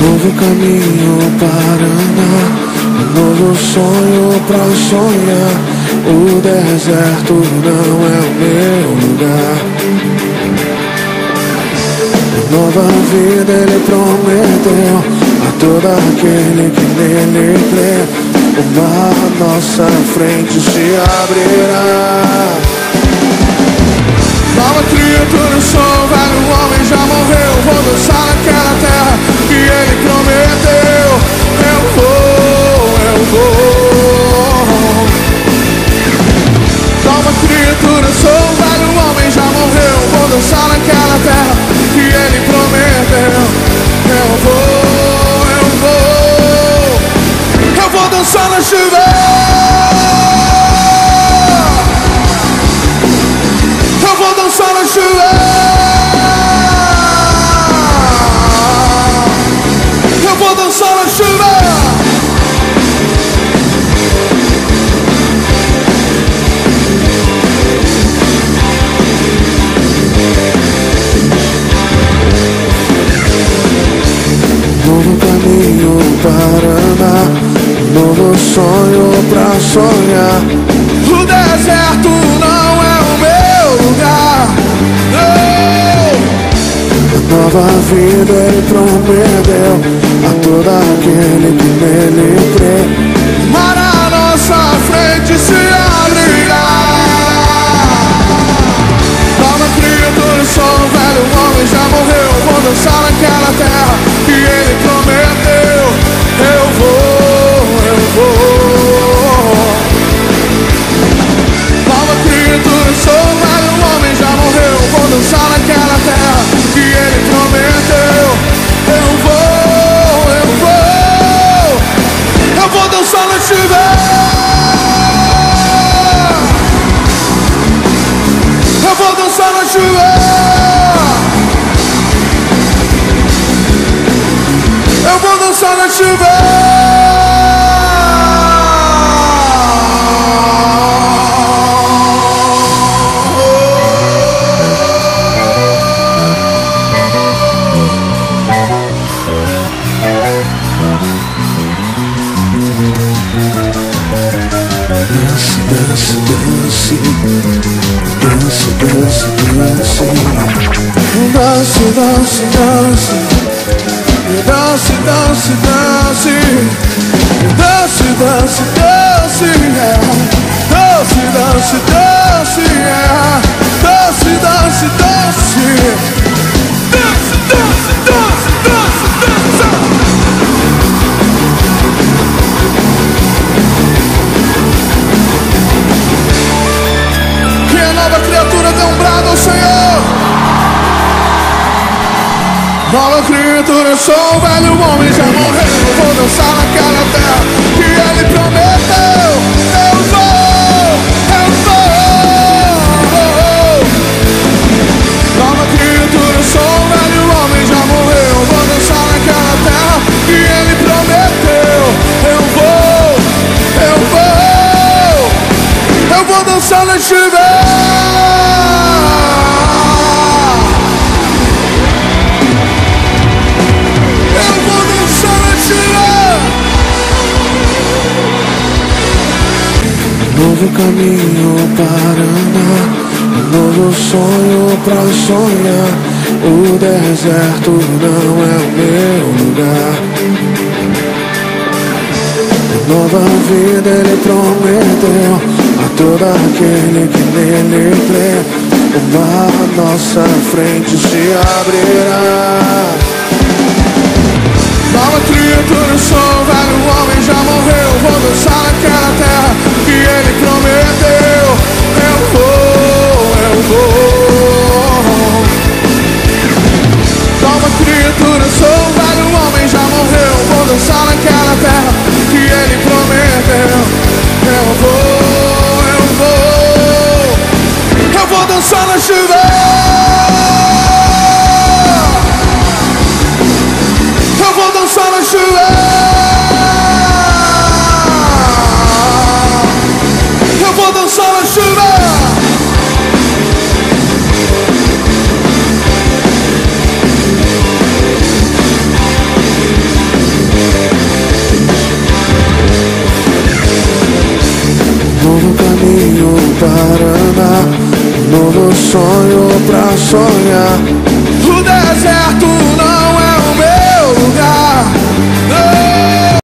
Novo caminho para andar, um novo sonho pra sonhar. O deserto não é o meu lugar. Nova vida ele prometeu a todo aquele que nele crê. O mar à nossa frente se abrirá. Nova criatura sou, velho homem já morreu. Vou dançar naquela terra que ele prometeu. Eu vou. Nova criatura sou, velho homem já morreu. Vou dançar naquela terra que ele prometeu. Eu vou dançar na chuva. Eu vou dançar na chuva. Eu vou dançar na chuva. Novo caminho para andar, novo sonho pra sonhar. O deserto não é o meu lugar. Nova vida ele prometeu a todo aquele que nele crê. Mar à nossa frente se abrirá. Nova criatura sou, velho homem já morreu. Vou dançar naquela terra que ele prometeu. Eu vou. Nova criatura sou, velho homem já morreu. Vou dançar naquela terra que ele prometeu. Eu vou dançar na chuva. Eu vou dançar na chuva. Eu vou dançar na chuva. Dance, dance, dance, dance, dance, dance, dance, dance, dance, dance, dance, dance, dance, dance, yeah. Dance, dance, dance, yeah. Dance, dance, dance, dance, dance, dance, dance, dance. Nova criatura dê um brado ao Senhor. Nova criatura sou, velho homem já morreu. Vou dançar naquela terra que ele prometeu. Eu vou. Nova criatura sou, velho homem já morreu. Vou dançar naquela terra que ele prometeu. Eu vou dançar na chuva. Novo caminho para andar, um novo sonho pra sonhar. O deserto não é o meu lugar. Nova vida ele prometeu a todo aquele que nele crê. O mar à nossa frente se abrirá. Nova criatura sou, velho homem já morreu. Vou dançar naquela terra que ele prometeu. Eu vou. Nova criatura sou, velho homem já morreu. Vou dançar naquela terra que ele prometeu. Paraná, um novo sonho pra sonhar. O deserto não